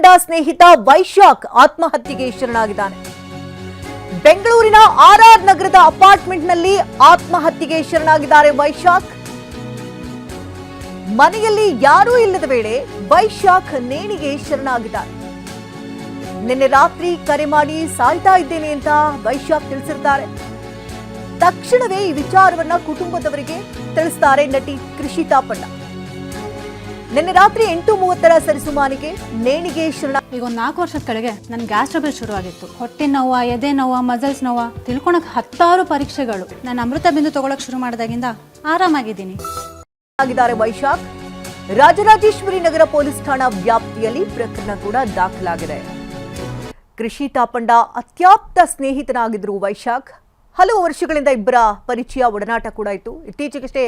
ತಾಪಂಡ ಸ್ನೇಹಿತ ವೈಶಾಖ್ ಆತ್ಮಹತ್ಯೆಗೆ ಶರಣಾಗಿದ್ದಾನೆ. ಬೆಂಗಳೂರಿನ ಆರ್ಆರ್ ನಗರದ ಅಪಾರ್ಟ್ಮೆಂಟ್ನಲ್ಲಿ ಆತ್ಮಹತ್ಯೆಗೆ ಶರಣಾಗಿದ್ದಾರೆ ವೈಶಾಖ್. ಮನೆಯಲ್ಲಿ ಯಾರೂ ಇಲ್ಲದ ವೇಳೆ ವೈಶಾಖ್ ನೇಣಿಗೆ ಶರಣಾಗಿದ್ದಾರೆ. ನಿನ್ನೆ ರಾತ್ರಿ ಕರೆ ಮಾಡಿ ಸಾಯ್ತಾ ಇದ್ದೇನೆ ಅಂತ ವೈಶಾಖ್ ತಿಳಿಸಿದ್ದಾರೆ. ತಕ್ಷಣವೇ ಈ ವಿಚಾರವನ್ನ ಕುಟುಂಬದವರಿಗೆ ತಿಳಿಸ್ತಾರೆ ನಟಿ ಕೃಷಿ ತಾಪಂಡ. ನಿನ್ನೆ ರಾತ್ರಿ 8:30 ಸರಿಸುಮಾರಿಗೆ ನೇಣಿಗೆ ಶರಣ. ಈಗ ಒಂದು 4 ವರ್ಷದ ಕೆಳಗೆ ನನ್ನ ಗ್ಯಾಸ್ ಟ್ರಬಲ್ ಶುರುವಾಗಿತ್ತು. ಹೊಟ್ಟೆ ನೋವು, ಎದೆ ನೋವು, ಮಸಲ್ಸ್ ನೋವು ತಿಳ್ಕೊಳಕ್ 10 ಪರೀಕ್ಷೆಗಳು. ನಾನು ಅಮೃತ ಬಿಂದು ತಗೊಳಕ್ ಶುರು ಮಾಡಿದಾಗಿಂದ ಆರಾಮಾಗಿದ್ದೀನಿ. ಆಗಿದ್ದಾರೆ ವೈಶಾಖ್. ರಾಜರಾಜೇಶ್ವರಿ ನಗರ ಪೊಲೀಸ್ ಠಾಣಾ ವ್ಯಾಪ್ತಿಯಲ್ಲಿ ಪ್ರಕರಣ ಕೂಡ ದಾಖಲಾಗಿದೆ. ಕೃಷಿ ತಾಪಂಡ ಅತ್ಯಾಪ್ತ ಸ್ನೇಹಿತನಾಗಿದ್ರು ವೈಶಾಖ್. ಹಲವು ವರ್ಷಗಳಿಂದ ಇಬ್ಬರ ಪರಿಚಯ, ಒಡನಾಟ ಕೂಡ ಇತ್ತು. ಇತ್ತೀಚೆಗಷ್ಟೇ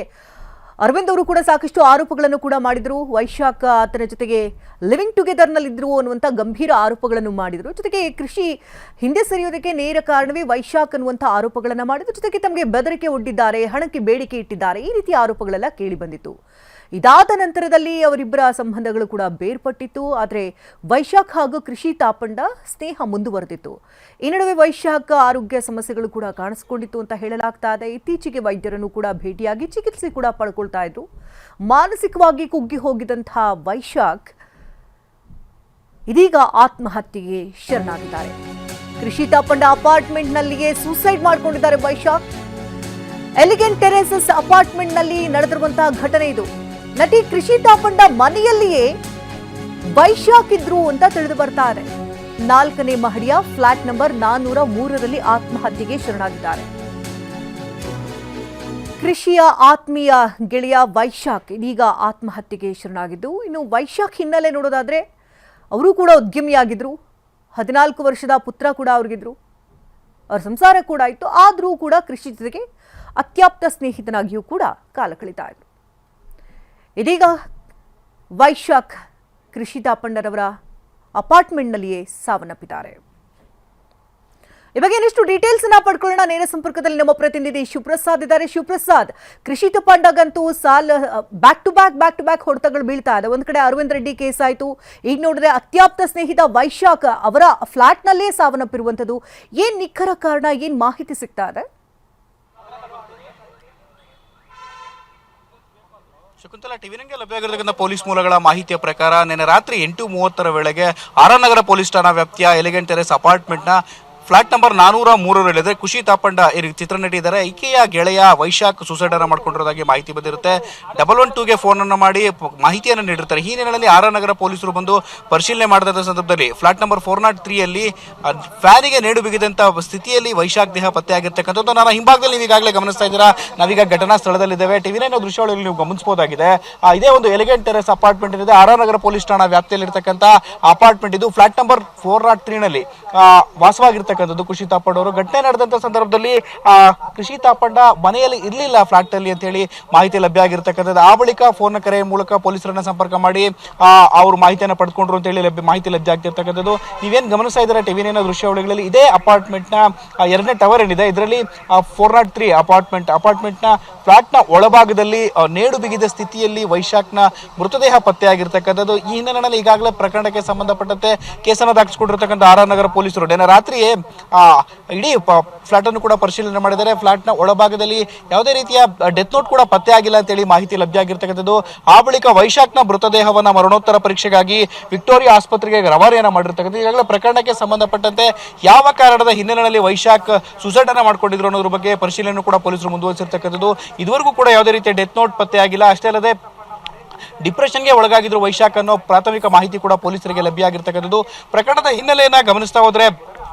ಅರವಿಂದ್ ಅವರು ಕೂಡ ಸಾಕಷ್ಟು ಆರೋಪಗಳನ್ನು ಕೂಡ ಮಾಡಿದ್ರು. ವೈಶಾಖ್ ಆತನ ಜೊತೆಗೆ ಲಿವಿಂಗ್ ಟುಗೆದರ್ನಲ್ಲಿದ್ದರು ಅನ್ನುವಂಥ ಗಂಭೀರ ಆರೋಪಗಳನ್ನು ಮಾಡಿದರು. ಜೊತೆಗೆ ಕೃಷಿ ಹಿಂದೆ ಸರಿಯೋದಕ್ಕೆ ನೇರ ಕಾರಣವೇ ವೈಶಾಖ್ ಅನ್ನುವಂಥ ಆರೋಪಗಳನ್ನು ಮಾಡಿದ್ರು. ಜೊತೆಗೆ ತಮಗೆ ಬೆದರಿಕೆ ಒಡ್ಡಿದ್ದಾರೆ, ಹಣಕ್ಕೆ ಬೇಡಿಕೆ ಇಟ್ಟಿದ್ದಾರೆ, ಈ ರೀತಿಯ ಆರೋಪಗಳೆಲ್ಲ ಕೇಳಿ ಬಂದಿತ್ತು. ಇದಾದ ನಂತರದಲ್ಲಿ ಅವರಿಬ್ಬರ ಸಂಬಂಧಗಳು ಕೂಡ ಬೇರ್ಪಟ್ಟಿತ್ತು. ಆದರೆ ವೈಶಾಖ್ ಹಾಗೂ ಕೃಷಿ ತಾಪಂಡ ಸ್ನೇಹ ಮುಂದುವರೆದಿತ್ತು. ಈ ನಡುವೆ ವೈಶಾಖ್ ಆರೋಗ್ಯ ಸಮಸ್ಯೆಗಳು ಕೂಡ ಕಾಣಿಸಿಕೊಂಡಿತ್ತು ಅಂತ ಹೇಳಲಾಗ್ತಾ ಇದೆ. ಇತ್ತೀಚೆಗೆ ವೈದ್ಯರನ್ನು ಕೂಡ ಭೇಟಿಯಾಗಿ ಚಿಕಿತ್ಸೆ ಕೂಡ ಪಡ್ಕೊಳ್ತಾ ಇದ್ರು. ಮಾನಸಿಕವಾಗಿ ಕುಗ್ಗಿ ಹೋಗಿದ್ದಂತಹ ವೈಶಾಖ್ ಇದೀಗ ಆತ್ಮಹತ್ಯೆಗೆ ಶರಣಾಗಿದ್ದಾರೆ. ಕೃಷಿ ತಾಪಂಡ ಅಪಾರ್ಟ್ಮೆಂಟ್ನಲ್ಲಿಯೇ ಸೂಸೈಡ್ ಮಾಡಿಕೊಂಡಿದ್ದಾರೆ ವೈಶಾಖ್. ಎಲಿಗೆಂಟ್ ಟೆರೇಸಸ್ ಅಪಾರ್ಟ್ಮೆಂಟ್ನಲ್ಲಿ ನಡೆದಿರುವಂತಹ ಘಟನೆ ಇದು. ನಟಿ ಕೃಷಿ ತಾಪಂಡ ಮನೆಯಲ್ಲಿಯೇ ವೈಶಾಖ್ ಇದ್ರು ಅಂತ ತಿಳಿದು ಬರ್ತಾ ಇದೆ. 4ನೇ ಮಹಡಿಯ ಫ್ಲಾಟ್ ನಂಬರ್ 403ರಲ್ಲಿ ಆತ್ಮಹತ್ಯೆಗೆ ಶರಣಾಗಿದ್ದಾರೆ. ಕೃಷಿಯ ಆತ್ಮೀಯ ಗೆಳೆಯ ವೈಶಾಖ್ ಇದೀಗ ಆತ್ಮಹತ್ಯೆಗೆ ಶರಣಾಗಿದ್ದು, ಇನ್ನು ವೈಶಾಖ್ ಹಿನ್ನೆಲೆ ನೋಡೋದಾದ್ರೆ ಅವರು ಕೂಡ ಉದ್ಯಮಿಯಾಗಿದ್ರು. 14 ವರ್ಷದ ಪುತ್ರ ಕೂಡ ಅವ್ರಿಗಿದ್ರು. ಅವ್ರ ಸಂಸಾರ ಕೂಡ ಇತ್ತು. ಆದರೂ ಕೂಡ ಕೃಷಿ ಜೊತೆಗೆ ಅತ್ಯಾಪ್ತ ಸ್ನೇಹಿತನಾಗಿಯೂ ಕೂಡ ಕಾಲ ಕಳೀತಾ ಇದ್ರು. ಇದೀಗ ವೈಶಾಖ್ ಕೃಷಿ ತಾಪಂಡರವರ ಅಪಾರ್ಟ್ಮೆಂಟ್ನಲ್ಲಿಯೇ ಸಾವನ್ನಪ್ಪಿದ್ದಾರೆ. ಈ ಬಗ್ಗೆ ಇನ್ನಷ್ಟು ಡೀಟೇಲ್ಸ್ ಅನ್ನ ಪಡ್ಕೊಳ್ಳೋಣ. ನೇರ ಸಂಪರ್ಕದಲ್ಲಿ ನಮ್ಮ ಪ್ರತಿನಿಧಿ ಶಿವಪ್ರಸಾದ್ ಇದ್ದಾರೆ. ಶಿವಪ್ರಸಾದ್, ಕೃಷಿ ತಾಪಂಡಗಂತೂ ಬ್ಯಾಕ್ ಟು ಬ್ಯಾಕ್ ಹೊಡೆತಗಳು ಬೀಳ್ತಾ ಇದೆ. ಒಂದ್ ಕಡೆ ಅರವಿಂದ್ ರೆಡ್ಡಿ ಕೇಸ್ ಆಯ್ತು, ಈಗ ನೋಡಿದ್ರೆ ಅತ್ಯಾಪ್ತ ಸ್ನೇಹಿತ ವೈಶಾಖ್ ಅವರ ಫ್ಲಾಟ್ನಲ್ಲೇ ಸಾವನ್ನಪ್ಪಿರುವಂಥದ್ದು. ಏನ್ ನಿಖರ ಕಾರಣ, ಏನ್ ಮಾಹಿತಿ ಸಿಗ್ತಾ ಇದೆ? ಶಕುಂತಲಾ, ಟಿವಿನಂಗೆ ಲಭ್ಯವಾಗಿರತಕ್ಕಂಥ ಪೊಲೀಸ್ ಮೂಲಗಳ ಮಾಹಿತಿಯ ಪ್ರಕಾರ ನಿನ್ನೆ ರಾತ್ರಿ 8:30 ವೇಳೆಗೆ ಆರ್ಆರ್ ನಗರ ಪೊಲೀಸ್ ಠಾಣಾ ವ್ಯಾಪ್ತಿಯ ಎಲಿಗೆಂಟ್ ಟೆರೇಸ್ ಅಪಾರ್ಟ್ಮೆಂಟ್ನ ಫ್ಲಾಟ್ ನಂಬರ್ 403ರಲ್ಲಿದೆ ಕೃಷಿ ತಾಪಂಡ ಚಿತ್ರನಟಿ ಇದ್ದಾರೆ. ಈಕೆಯ ಗೆಳೆಯ ವೈಶಾಖ್ ಸೂಸೈಡ್ ಅನ್ನು ಮಾಡ್ಕೊಂಡಿರೋದಾಗಿ ಮಾಹಿತಿ ಬಂದಿರುತ್ತೆ. 112ಗೆ ಫೋನ್ ಅನ್ನು ಮಾಡಿ ಮಾಹಿತಿಯನ್ನು ನೀಡಿರ್ತಾರೆ. ಈ ನಿಟ್ಟಿನಲ್ಲಿ ಆರ್ಆರ್ ನಗರ ಪೊಲೀಸರು ಬಂದು ಪರಿಶೀಲನೆ ಮಾಡಿದ ಸಂದರ್ಭದಲ್ಲಿ ಫ್ಲಾಟ್ ನಂಬರ್ 403ಯಲ್ಲಿ ಫ್ಯಾನಿಗೆ ನೇಣು ಬಿಗಿದಂತ ಸ್ಥಿತಿಯಲ್ಲಿ ವೈಶಾಖ್ ದೇಹ ಪತ್ತೆಯಾಗಿರ್ತಕ್ಕಂಥದ್ದು ನಾನು ಹಿಂಭಾಗದಲ್ಲಿ ನೀವು ಈಗಾಗಲೇ ಗಮನಿಸ್ತಾ ಇದ್ದೀರಾ. ನಾವೀಗ ಘಟನಾ ಸ್ಥಳದಲ್ಲಿದ್ದೇವೆ. ಟಿವಿ9 ದೃಶ್ಯಾವಳಿಯಲ್ಲಿ ನೀವು ಗಮನಿಸಬಹುದಾಗಿದೆ. ಇದೇ ಒಂದು ಎಲಿಗೆಂಟ್ ಟೆರೇಸ್ ಅಪಾರ್ಟ್ಮೆಂಟ್ ಇದೆ. ಆರ್ಆರ್ ನಗರ ಪೊಲೀಸ್ ಠಾಣಾ ವ್ಯಾಪ್ತಿಯಲ್ಲಿರ್ತಕ್ಕಂಥ ಅಪಾರ್ಟ್ಮೆಂಟ್ ಇದು. ಫ್ಲಾಟ್ ನಂಬರ್ 403ನಲ್ಲಿ ವಾಸವಾಗಿರ್ತಕ್ಕಂಥ ಕೃಷಿ ತಾಪಂಡ ಅವರು. ಘಟನೆ ನಡೆದಂತ ಸಂದರ್ಭದಲ್ಲಿ ಕೃಷಿ ತಾಪಂಡ ಮನೆಯಲ್ಲಿ ಇರಲಿಲ್ಲ ಫ್ಲಾಟ್ ಅಲ್ಲಿ ಅಂತ ಹೇಳಿ ಮಾಹಿತಿ ಲಭ್ಯ ಆಗಿರ್ತಕ್ಕಂಥದ್ದು. ಆ ಬಳಿಕ ಫೋನ್ ಕರೆ ಮೂಲಕ ಪೊಲೀಸರನ್ನ ಸಂಪರ್ಕ ಮಾಡಿ ಅವರು ಮಾಹಿತಿಯನ್ನು ಪಡೆದುಕೊಂಡ್ರು ಅಂತ ಹೇಳಿ ಮಾಹಿತಿ ಲಭ್ಯ ಆಗ್ತಿರ್ತಕ್ಕಂಥದ್ದು. ನೀವೇನ್ ಗಮನಿಸ್ತಾ ಇದ್ದಾರೆ ಟಿವಿ9 ದೃಶ್ಯಾವಳಿಗಳಲ್ಲಿ, ಇದೇ ಅಪಾರ್ಟ್ಮೆಂಟ್ ನ 2ನೇ ಟವರ್ ಏನಿದೆ ಇದರಲ್ಲಿ 403 ಅಪಾರ್ಟ್ಮೆಂಟ್ ನ ಫ್ಲಾಟ್ ನ ಒಳಭಾಗದಲ್ಲಿ ನೇಡು ಬಿಗಿದ ಸ್ಥಿತಿಯಲ್ಲಿ ವೈಶಾಖ್ನ ಮೃತದೇಹ ಪತ್ತೆಯಾಗಿರ್ತಕ್ಕಂಥದ್ದು. ಈ ಹಿನ್ನೆಲೆಯಲ್ಲಿ ಈಗಾಗಲೇ ಪ್ರಕರಣಕ್ಕೆ ಸಂಬಂಧಪಟ್ಟಂತೆ ಕೇಸನ್ನು ದಾಖಲಿಸಿಕೊಂಡಿರ್ತಕ್ಕಂಥ ಆರ್ಆರ್ ನಗರ ಪೊಲೀಸರು ನಿನ್ನೆ ರಾತ್ರಿಯೇ ಇಡೀ ಫ್ಲಾಟ್ ಅನ್ನು ಕೂಡ ಪರಿಶೀಲನೆ ಮಾಡಿದ್ದಾರೆ. ಫ್ಲಾಟ್ ನ ಒಳಭಾಗದಲ್ಲಿ ಯಾವುದೇ ರೀತಿಯ ಡೆತ್ ನೋಟ್ ಕೂಡ ಪತ್ತೆ ಆಗಿಲ್ಲ ಅಂತ ಹೇಳಿ ಮಾಹಿತಿ ಲಭ್ಯ ಆಗಿರ್ತಕ್ಕಂಥದ್ದು. ಆ ಬಳಿಕ ವೈಶಾಖ್ನ ಮೃತದೇಹವನ್ನ ಮರಣೋತ್ತರ ಪರೀಕ್ಷೆಗಾಗಿ ವಿಕ್ಟೋರಿಯಾ ಆಸ್ಪತ್ರೆಗೆ ರವಾನೆಯನ್ನ ಮಾಡಿರ್ತಕ್ಕಂಥದ್ದು. ಈಗಾಗಲೇ ಪ್ರಕರಣಕ್ಕೆ ಸಂಬಂಧಪಟ್ಟಂತೆ ಯಾವ ಕಾರಣದ ಹಿನ್ನೆಲೆಯಲ್ಲಿ ವೈಶಾಖ್ ಸೂಸೈಡ್ ಅನ್ನ ಮಾಡ್ಕೊಂಡಿದ್ರು ಅನ್ನೋದ್ರ ಬಗ್ಗೆ ಪರಿಶೀಲನೆ ಕೂಡ ಪೊಲೀಸರು ಮುಂದುವರಿಸಿರ್ತಕ್ಕಂಥದ್ದು. ಇದುವರೆಗೂ ಕೂಡ ಯಾವುದೇ ರೀತಿಯ ಡೆತ್ ನೋಟ್ ಪತ್ತೆ ಆಗಿಲ್ಲ. ಅಷ್ಟೇ ಅಲ್ಲದೆ ಡಿಪ್ರೆಷನ್ಗೆ ಒಳಗಾಗಿದ್ರು ವೈಶಾಖ್ ಅನ್ನೋ ಪ್ರಾಥಮಿಕ ಮಾಹಿತಿ ಕೂಡ ಪೊಲೀಸರಿಗೆ ಲಭ್ಯ ಆಗಿರ್ತಕ್ಕಂಥದ್ದು. ಪ್ರಕರಣದ ಹಿನ್ನೆಲೆಯನ್ನ ಗಮನಿಸ್ತಾ ಹೋದ್ರೆ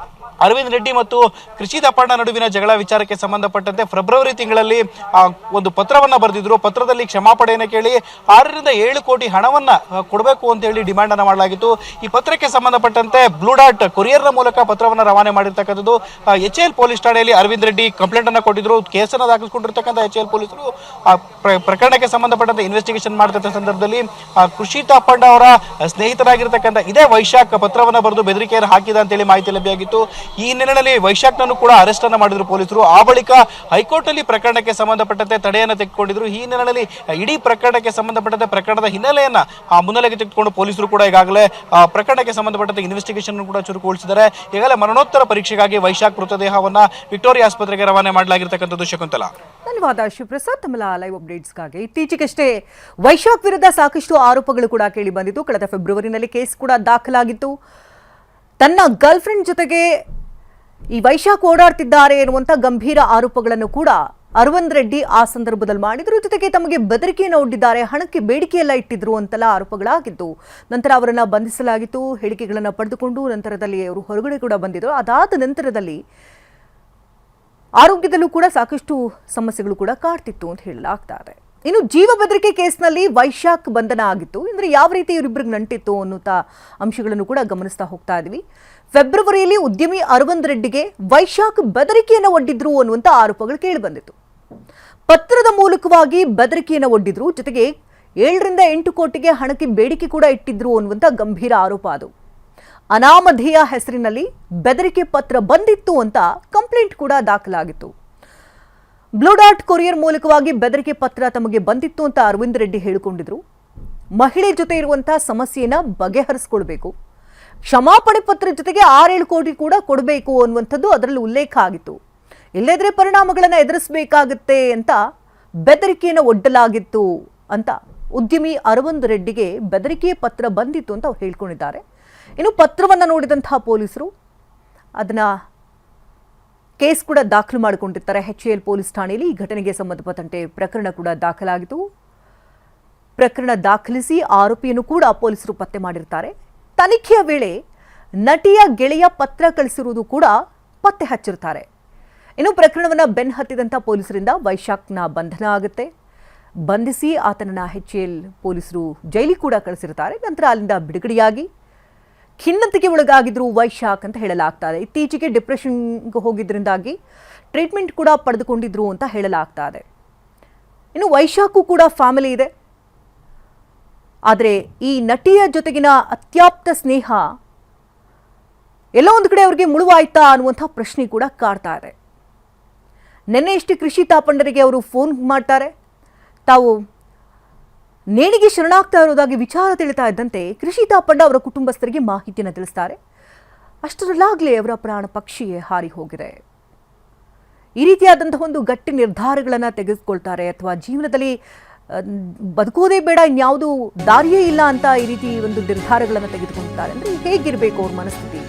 ಅರವಿಂದ್ ರೆಡ್ಡಿ ಮತ್ತು ಕೃಷಿ ತಾಪಂಡ ನಡುವಿನ ಜಗಳ ವಿಚಾರಕ್ಕೆ ಸಂಬಂಧಪಟ್ಟಂತೆ ಫೆಬ್ರವರಿ ತಿಂಗಳಲ್ಲಿ ಒಂದು ಪತ್ರವನ್ನ ಬರೆದಿದ್ರು. ಪತ್ರದಲ್ಲಿ ಕ್ಷಮಾಪಣೆಯನ್ನು ಕೇಳಿ 6ರಿಂದ 7 ಕೋಟಿ ಹಣವನ್ನ ಕೊಡಬೇಕು ಅಂತ ಹೇಳಿ ಡಿಮ್ಯಾಂಡ್ ಅನ್ನ ಮಾಡಲಾಗಿತ್ತು. ಈ ಪತ್ರಕ್ಕೆ ಸಂಬಂಧಪಟ್ಟಂತೆ ಬ್ಲೂ ಡಾಟ್ ಕೊರಿಯರ್ನ ಮೂಲಕ ಪತ್ರವನ್ನ ರವಾನೆ ಮಾಡಿರ್ತಕ್ಕಂಥದ್ದು. HAL ಪೊಲೀಸ್ ಠಾಣೆಯಲ್ಲಿ ಅರವಿಂದ್ ರೆಡ್ಡಿ ಕಂಪ್ಲೇಂಟ್ ಅನ್ನ ಕೊಟ್ಟಿದ್ರು. ಕೇಸನ್ನು ದಾಖಲಿಸಿಕೊಂಡಿರ್ತಕ್ಕಂಥ HAL ಪೊಲೀಸರು ಪ್ರಕರಣಕ್ಕೆ ಸಂಬಂಧಪಟ್ಟಂತೆ ಇನ್ವೆಸ್ಟಿಗೇಷನ್ ಮಾಡ್ತಿದ್ದ ಸಂದರ್ಭದಲ್ಲಿ ಕೃಷಿ ತಾಪಂಡ ಅವರ ಸ್ನೇಹಿತರಾಗಿರ್ತಕ್ಕಂಥ ಇದೇ ವೈಶಾಖ್ ಪತ್ರವನ್ನ ಬರೆದು ಬೆದರಿಕೆಯನ್ನು ಹಾಕಿದ ಅಂತ ಹೇಳಿ ಮಾಹಿತಿ ಲಭ್ಯ ಆಗಿತ್ತು. ಈ ಹಿನ್ನೆಲೆಯಲ್ಲಿ ವೈಶಾಖ್ನನ್ನು ಕೂಡ ಅರೆಸ್ಟ್ ಅನ್ನು ಮಾಡಿದ್ರು ಪೊಲೀಸರು. ಆ ಬಳಿಕ ಹೈಕೋರ್ಟ್ ಅಲ್ಲಿ ಪ್ರಕರಣಕ್ಕೆ ಸಂಬಂಧಪಟ್ಟಂತೆ ತಡೆಯನ್ನು ತೆಗೆದುಕೊಂಡಿದ್ರು. ಈ ಹಿನ್ನೆಲೆಯಲ್ಲಿ ಇಡೀ ಪ್ರಕರಣಕ್ಕೆ ಸಂಬಂಧಪಟ್ಟಂತೆ ಪ್ರಕರಣದ ಹಿನ್ನೆಲೆಯನ್ನ ಮುನ್ನೆಲೆಗೆ ತೆಗೆದುಕೊಂಡು ಪೊಲೀಸರು ಕೂಡ ಈಗಾಗಲೇ ಪ್ರಕರಣಕ್ಕೆ ಸಂಬಂಧಪಟ್ಟಂತೆ ಇನ್ವೆಸ್ಟಿಗೇಷನ್ ಕೂಡ ಚುರುಕುಗೊಳಿಸಿದ್ದಾರೆ. ಈಗಾಗಲೇ ಮರಣೋತ್ತರ ಪರೀಕ್ಷೆಗಾಗಿ ವೈಶಾಖ್ ಮೃತದೇಹವನ್ನ ವಿಕ್ಟೋರಿಯಾ ಆಸ್ಪತ್ರೆಗೆ ರವಾನೆ ಮಾಡಲಾಗಿರ್ತಕ್ಕಂಥದ್ದು. ಶಕುಂತಲಾ, ಧನ್ಯವಾದ ಶಿವಪ್ರಸಾದ್. ತಮ್ಮ ಲೈವ್ ಅಪ್ಡೇಟ್ಸ್ಗಾಗಿ. ಇತ್ತೀಚೆಗಷ್ಟೇ ವೈಶಾಖ್ ವಿರುದ್ಧ ಸಾಕಷ್ಟು ಆರೋಪಗಳು ಕೂಡ ಕೇಳಿ ಬಂದಿತ್ತು. ಕಳೆದ ಫೆಬ್ರವರಿನಲ್ಲಿ ಕೇಸ್ ಕೂಡ ದಾಖಲಾಗಿತ್ತು. ತನ್ನ ಗರ್ಲ್ ಫ್ರೆಂಡ್ ಜೊತೆಗೆ ಈ ವೈಶಾಖ್ ಓಡಾಡ್ತಿದ್ದಾರೆ ಎನ್ನುವಂಥ ಗಂಭೀರ ಆರೋಪಗಳನ್ನು ಕೂಡ ಅರವಿಂದ್ ರೆಡ್ಡಿ ಆ ಸಂದರ್ಭದಲ್ಲಿ ಮಾಡಿದ್ರು. ಜೊತೆಗೆ ತಮಗೆ ಬೆದರಿಕೆಯನ್ನು ಒಡ್ಡಿದ್ದಾರೆ, ಹಣಕ್ಕೆ ಬೇಡಿಕೆಯೆಲ್ಲ ಇಟ್ಟಿದ್ರು ಅಂತೆಲ್ಲ ಆರೋಪಗಳಾಗಿತ್ತು. ನಂತರ ಅವರನ್ನು ಬಂಧಿಸಲಾಗಿತ್ತು. ಹೇಳಿಕೆಗಳನ್ನು ಪಡೆದುಕೊಂಡು ನಂತರದಲ್ಲಿ ಅವರು ಹೊರಗಡೆ ಕೂಡ ಬಂದಿದ್ರು. ಅದಾದ ನಂತರದಲ್ಲಿ ಆರೋಗ್ಯದಲ್ಲೂ ಕೂಡ ಸಾಕಷ್ಟು ಸಮಸ್ಯೆಗಳು ಕೂಡ ಕಾಡ್ತಿತ್ತು ಅಂತ ಹೇಳಲಾಗ್ತಾ ಇದೆ. ಇನ್ನು ಜೀವ ಬೆದರಿಕೆ ಕೇಸ್ನಲ್ಲಿ ವೈಶಾಖ್ ಬಂಧನ ಆಗಿತ್ತು. ಅಂದರೆ ಯಾವ ರೀತಿ ಇವರಿಬ್ಬರಿಗೆ ನಂಟಿತ್ತು ಅನ್ನುವಂಥ ಅಂಶಗಳನ್ನು ಕೂಡ ಗಮನಿಸ್ತಾ ಹೋಗ್ತಾ ಇದ್ವಿ. ಫೆಬ್ರವರಿಯಲ್ಲಿ ಉದ್ಯಮಿ ಅರವಿಂದ್ ರೆಡ್ಡಿಗೆ ವೈಶಾಖ್ ಬೆದರಿಕೆಯನ್ನು ಒಡ್ಡಿದ್ರು ಅನ್ನುವಂಥ ಆರೋಪಗಳು ಕೇಳಿ ಬಂದಿತ್ತು. ಪತ್ರದ ಮೂಲಕವಾಗಿ ಬೆದರಿಕೆಯನ್ನು ಒಡ್ಡಿದ್ರು. ಜೊತೆಗೆ 7ರಿಂದ 8 ಕೋಟಿಗೆ ಹಣಕ್ಕೆ ಬೇಡಿಕೆ ಕೂಡ ಇಟ್ಟಿದ್ರು ಅನ್ನುವಂಥ ಗಂಭೀರ ಆರೋಪ ಅದು. ಅನಾಮಧೇಯ ಹೆಸರಿನಲ್ಲಿ ಬೆದರಿಕೆ ಪತ್ರ ಬಂದಿತ್ತು ಅಂತ ಕಂಪ್ಲೇಂಟ್ ಕೂಡ ದಾಖಲಾಗಿತ್ತು. ಬ್ಲೂ ಡಾಟ್ ಕೊರಿಯರ್ ಮೂಲಕವಾಗಿ ಬೆದರಿಕೆ ಪತ್ರ ತಮಗೆ ಬಂದಿತ್ತು ಅಂತ ಅರವಿಂದ್ ರೆಡ್ಡಿ ಹೇಳಿಕೊಂಡಿದ್ರು. ಮಹಿಳೆ ಜೊತೆ ಇರುವಂತಹ ಸಮಸ್ಯೆಯನ್ನ ಬಗೆಹರಿಸಿಕೊಳ್ಬೇಕು, ಕ್ಷಮಾಪಣೆ ಪತ್ರ ಜೊತೆಗೆ 6-7 ಕೋಟಿ ಕೂಡ ಕೊಡಬೇಕು ಅನ್ನುವಂಥದ್ದು ಅದರಲ್ಲಿ ಉಲ್ಲೇಖ ಆಗಿತ್ತು. ಇಲ್ಲದ್ರೆ ಪರಿಣಾಮಗಳನ್ನು ಎದುರಿಸಬೇಕಾಗುತ್ತೆ ಅಂತ ಬೆದರಿಕೆಯನ್ನು ಒಡ್ಡಲಾಗಿತ್ತು ಅಂತ ಉದ್ಯಮಿ ಅರವಿಂದ್ ರೆಡ್ಡಿಗೆ ಬೆದರಿಕೆ ಪತ್ರ ಬಂದಿತ್ತು ಅಂತ ಅವ್ರು ಹೇಳ್ಕೊಂಡಿದ್ದಾರೆ. ಇನ್ನು ಪತ್ರವನ್ನು ನೋಡಿದಂತಹ ಪೊಲೀಸರು ಅದನ್ನ ಕೇಸ್ ಕೂಡ ದಾಖಲು ಮಾಡಿಕೊಂಡಿರ್ತಾರೆ. HAL ಪೊಲೀಸ್ ಠಾಣೆಯಲ್ಲಿ ಈ ಘಟನೆಗೆ ಸಂಬಂಧಪಟ್ಟಂತೆ ಪ್ರಕರಣ ಕೂಡ ದಾಖಲಾಗಿತ್ತು. ಪ್ರಕರಣ ದಾಖಲಿಸಿ ಆರೋಪಿಯನ್ನು ಕೂಡ ಪೊಲೀಸರು ಪತ್ತೆ ಮಾಡಿರ್ತಾರೆ. ತನಿಖೆಯ ವೇಳೆ ನಟಿಯ ಗೆಳೆಯ ಪತ್ರ ಕಳಿಸಿರುವುದು ಕೂಡ ಪತ್ತೆ ಹಚ್ಚಿರ್ತಾರೆ. ಇನ್ನು ಪ್ರಕರಣವನ್ನು ಬೆನ್ನಹತ್ತಿದಂಥ ಪೊಲೀಸರಿಂದ ವೈಶಾಖ್ನ ಬಂಧನ ಆಗುತ್ತೆ. ಬಂಧಿಸಿ ಆತನನ್ನ HAL ಪೊಲೀಸರು ಜೈಲಿಗೆ ಕೂಡ ಕಳಿಸಿರ್ತಾರೆ. ನಂತರ ಅಲ್ಲಿಂದ ಬಿಡುಗಡೆಯಾಗಿ ಖಿನ್ನತೆಗೆ ಒಳಗಾಗಿದ್ರು ವೈಶಾಖ್ ಅಂತ ಹೇಳಲಾಗ್ತಾ ಇದೆ. ಇತ್ತೀಚೆಗೆ ಡಿಪ್ರೆಷನ್ಗೆ ಹೋಗಿದ್ರಿಂದಾಗಿ ಟ್ರೀಟ್ಮೆಂಟ್ ಕೂಡ ಪಡೆದುಕೊಂಡಿದ್ರು ಅಂತ ಹೇಳಲಾಗ್ತಾ ಇದೆ. ಇನ್ನು ವೈಶಾಖು ಕೂಡ ಫ್ಯಾಮಿಲಿ ಇದೆ. ಆದರೆ ಈ ನಟಿಯ ಜೊತೆಗಿನ ಅತ್ಯಾಪ್ತ ಸ್ನೇಹ ಎಲ್ಲೋ ಒಂದು ಕಡೆ ಅವರಿಗೆ ಮುಳುವಾಯ್ತಾ ಅನ್ನುವಂಥ ಪ್ರಶ್ನೆ ಕೂಡ ಕಾಡ್ತಾ ಇದೆ. ನಿನ್ನೆ ಇಷ್ಟು ಕೃಷಿ ತಾಪಂಡರಿಗೆ ಅವರು ಫೋನ್ ಮಾಡ್ತಾರೆ. ತಾವು ನೇಣಿಗೆ ಶರಣಾಗ್ತಾ ಇರೋದಾಗಿ ವಿಚಾರ ತಿಳಿತಾ ಇದ್ದಂತೆ ಕೃಷಿ ತಾಪಂಡ ಅವರ ಕುಟುಂಬಸ್ಥರಿಗೆ ಮಾಹಿತಿಯನ್ನು ತಿಳಿಸ್ತಾರೆ. ಅಷ್ಟರಲ್ಲಾಗಲೇ ಅವರ ಪ್ರಾಣ ಪಕ್ಷಿಯೇ ಹಾರಿ ಹೋಗಿದೆ. ಈ ರೀತಿಯಾದಂತಹ ಒಂದು ಗಟ್ಟಿ ನಿರ್ಧಾರಗಳನ್ನು ತೆಗೆದುಕೊಳ್ತಾರೆ ಅಥವಾ ಜೀವನದಲ್ಲಿ ಬದುಕೋದೇ ಬೇಡ, ಇನ್ಯಾವುದು ದಾರಿಯೇ ಇಲ್ಲ ಅಂತ ಈ ರೀತಿ ಒಂದು ನಿರ್ಧಾರಗಳನ್ನು ತೆಗೆದುಕೊಳ್ತಾರೆ ಅಂದರೆ ಹೇಗಿರಬೇಕು ಅವ್ರ ಮನಸ್ಥಿತಿ?